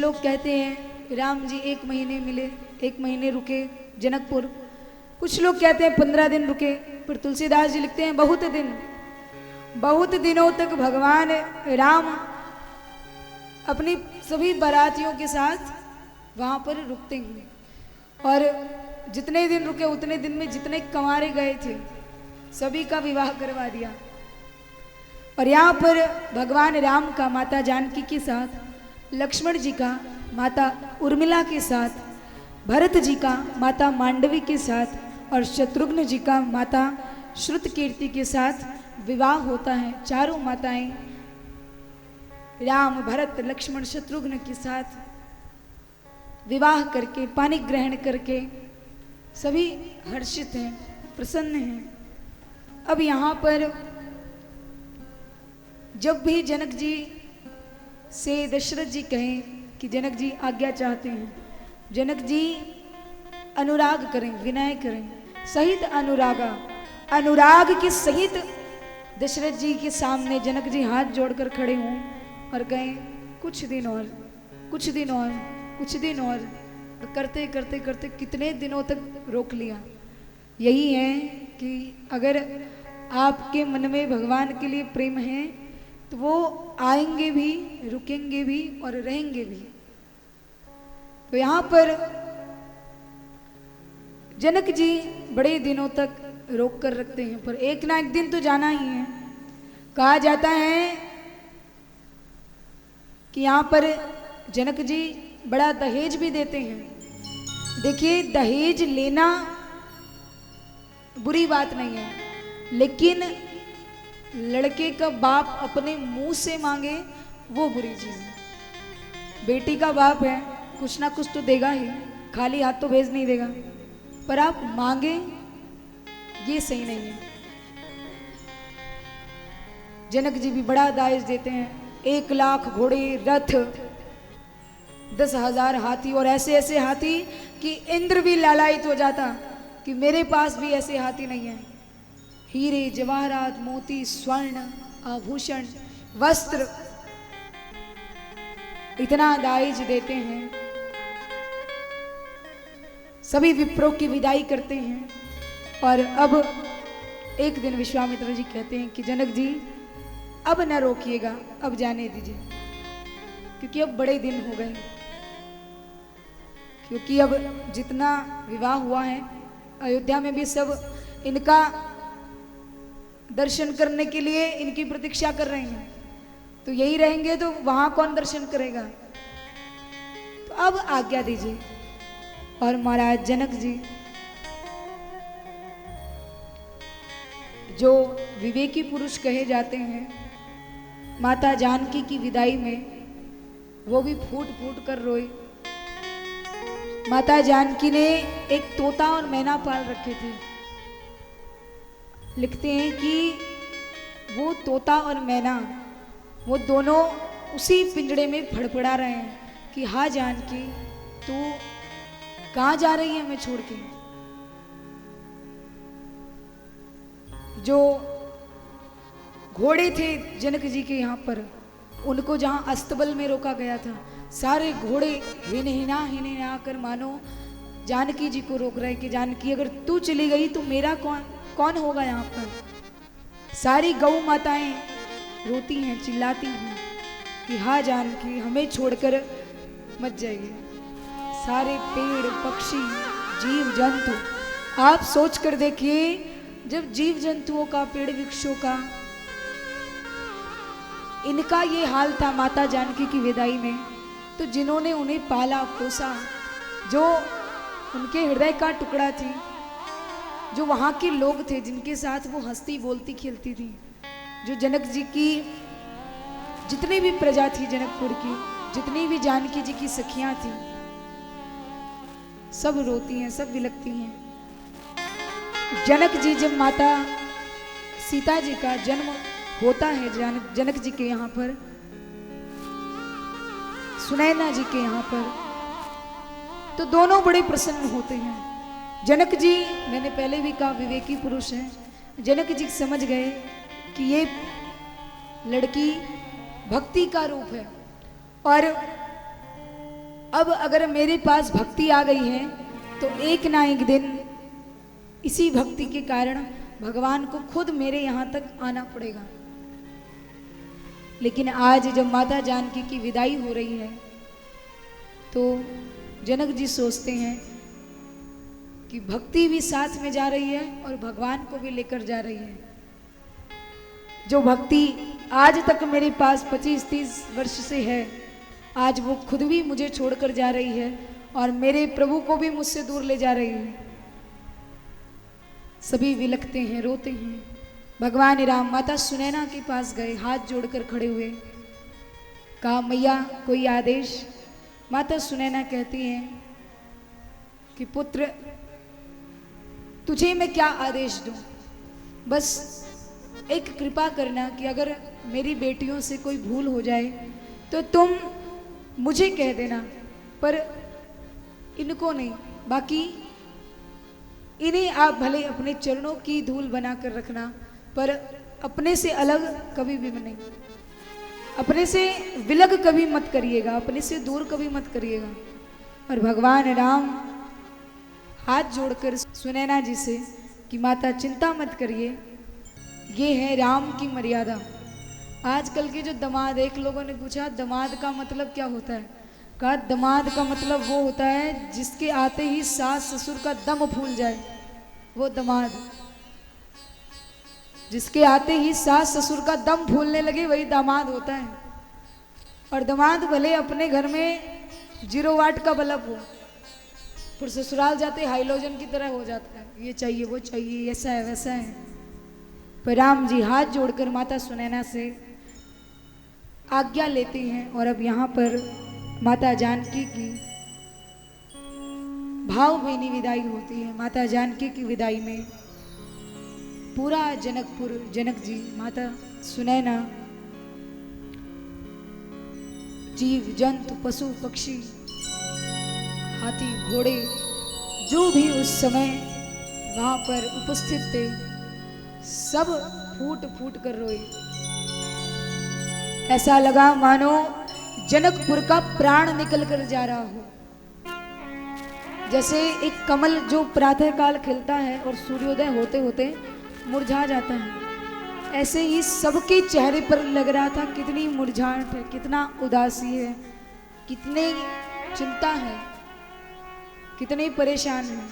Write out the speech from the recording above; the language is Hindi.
लोग कहते हैं राम जी 1 महीने मिले, 1 महीने रुके जनकपुर। कुछ लोग कहते हैं 15 दिन रुके। फिर तुलसीदास जी लिखते हैं बहुत दिनों तक भगवान राम अपनी सभी बारातियों के साथ वहाँ पर रुकते हैं। और जितने दिन रुके उतने दिन में जितने कंवारे गए थे सभी का विवाह करवा दिया। और यहाँ पर भगवान राम का माता जानकी के साथ, लक्ष्मण जी का माता उर्मिला के साथ, भरत जी का माता मांडवी के साथ और शत्रुघ्न जी का माता श्रुतकीर्ति के साथ विवाह होता है। चारों माताएं राम, भरत, लक्ष्मण, शत्रुघ्न के साथ विवाह करके पानी ग्रहण करके सभी हर्षित हैं, प्रसन्न हैं। अब यहाँ पर जब भी जनक जी से दशरथ जी कहें कि जनक जी आज्ञा चाहते हैं, जनक जी अनुराग करें, विनय करें, सहित अनुराग के सहित दशरथ जी के सामने जनक जी हाथ जोड़कर खड़े हों और कहें कुछ दिन और करते करते करते कितने दिनों तक रोक लिया। यही है कि अगर आपके मन में भगवान के लिए प्रेम है तो वो आएंगे भी, रुकेंगे भी और रहेंगे भी। तो यहाँ पर जनक जी बड़े दिनों तक रोक कर रखते हैं, पर एक ना एक दिन तो जाना ही है। कहा जाता है कि यहाँ पर जनक जी बड़ा दहेज भी देते हैं। देखिए, दहेज लेना बुरी बात नहीं है, लेकिन लड़के का बाप अपने मुंह से मांगे वो बुरी चीज है। बेटी का बाप है, कुछ ना कुछ तो देगा ही, खाली हाथ तो भेज नहीं देगा, पर आप मांगे ये सही नहीं है। जनक जी भी बड़ा दाज देते हैं, 1 लाख घोड़े, रथ, 10,000 हाथी, और ऐसे ऐसे हाथी कि इंद्र भी लालायित हो जाता कि मेरे पास भी ऐसे हाथी नहीं है। हीरे जवाहरात, मोती, स्वर्ण, आभूषण, वस्त्र, इतना दाज देते हैं। सभी विप्रों की विदाई करते हैं। और अब एक दिन विश्वामित्र जी कहते हैं कि जनक जी अब न रोकिएगा, अब जाने दीजिए, क्योंकि अब बड़े दिन हो गए। क्योंकि अब जितना विवाह हुआ है अयोध्या में भी सब इनका दर्शन करने के लिए इनकी प्रतीक्षा कर रहे हैं। तो यही रहेंगे तो वहां कौन दर्शन करेगा? तो अब आज्ञा दीजिए। और महाराज जनक जी जो विवेकी पुरुष कहे जाते हैं, माता जानकी की विदाई में वो भी फूट फूट कर रोए। माता जानकी ने एक तोता और मैना पाल रखे थे। लिखते हैं कि वो तोता और मैना वो दोनों उसी पिंजड़े में फड़फड़ा रहे हैं कि हाँ जानकी, तू कहाँ जा रही है हमें छोड़ के? जो घोड़े थे जनक जी के यहाँ पर, उनको जहाँ अस्तबल में रोका गया था, सारे घोड़े हिनहिना कर मानो जानकी जी को रोक रहे कि जानकी अगर तू चली गई तो मेरा कौन होगा यहाँ पर? सारी गौ माताएं रोती हैं, चिल्लाती हैं कि हाँ जानकी, हमें छोड़कर मत जाइए। सारे पेड़, पक्षी, जीव जंतु, आप सोच कर देखिए, जब जीव जंतुओं का, पेड़ वृक्षों का, इनका ये हाल था माता जानकी की विदाई में, तो जिन्होंने उन्हें पाला पोसा, जो उनके हृदय का टुकड़ा थी, जो वहाँ के लोग थे जिनके साथ वो हंसती बोलती खेलती थी, जो जनक जी की जितनी भी प्रजा थी, जनकपुर की जितनी भी जानकी जी की सखियां थी, सब रोती हैं, सब विलकती हैं। जनक जी, जब माता सीता जी का जन्म होता है जनक जी के यहाँ पर, सुनैना जी के यहाँ पर, तो दोनों बड़े प्रसन्न होते हैं। जनक जी, मैंने पहले भी कहा, विवेकी पुरुष हैं। जनक जी समझ गए कि ये लड़की भक्ति का रूप है और अब अगर मेरे पास भक्ति आ गई है तो एक ना एक दिन इसी भक्ति के कारण भगवान को खुद मेरे यहाँ तक आना पड़ेगा। लेकिन आज जब माता जानकी की विदाई हो रही है तो जनक जी सोचते हैं कि भक्ति भी साथ में जा रही है और भगवान को भी लेकर जा रही है। जो भक्ति आज तक मेरे पास 25-30 वर्ष से है, आज वो खुद भी मुझे छोड़कर जा रही है और मेरे प्रभु को भी मुझसे दूर ले जा रही है। सभी विलखते हैं, रोते हैं। भगवान राम माता सुनैना के पास गए, हाथ जोड़कर खड़े हुए, कहा मैया कोई आदेश। माता सुनैना कहती हैं कि पुत्र तुझे मैं क्या आदेश दूं, बस एक कृपा करना कि अगर मेरी बेटियों से कोई भूल हो जाए तो तुम मुझे कह देना, पर इनको नहीं। बाकी इन्हें आप भले अपने चरणों की धूल बनाकर रखना, पर अपने से अलग कभी भी नहीं, अपने से विलग कभी मत करिएगा, अपने से दूर कभी मत करिएगा। और भगवान राम हाथ जोड़कर सुनैना जी से कि माता चिंता मत करिए, ये है राम की मर्यादा। आजकल के जो दामाद, एक लोगों ने पूछा दामाद का मतलब क्या होता है, कहा दामाद का मतलब वो होता है जिसके आते ही सास ससुर का दम फूल जाए, वो दामाद। जिसके आते ही सास ससुर का दम फूलने लगे वही दामाद होता है। और दामाद भले अपने घर में 0 वाट का बल्ब हो, फिर ससुराल जाते हाइलोजन की तरह हो जाता है, ये चाहिए वो चाहिए, ऐसा है वैसा है। पर राम जी हाथ जोड़कर माता सुनैना से आज्ञा लेते हैं और अब यहाँ पर माता जानकी की भावभीनी विदाई होती है। माता जानकी की विदाई में पूरा जनकपुर, जनक जी, माता सुनैना, जीव जंतु पशु पक्षी हाथी घोड़े जो भी उस समय वहां पर उपस्थित थे सब फूट फूट कर रोए। ऐसा लगा मानो जनकपुर का प्राण निकल कर जा रहा हो। जैसे एक कमल जो प्रातः काल खिलता है और सूर्योदय होते होते मुरझा जाता है, ऐसे ही सबके चेहरे पर लग रहा था कितनी मुरझाहट है, कितना उदासी है, कितनी चिंता है, कितने परेशान हैं।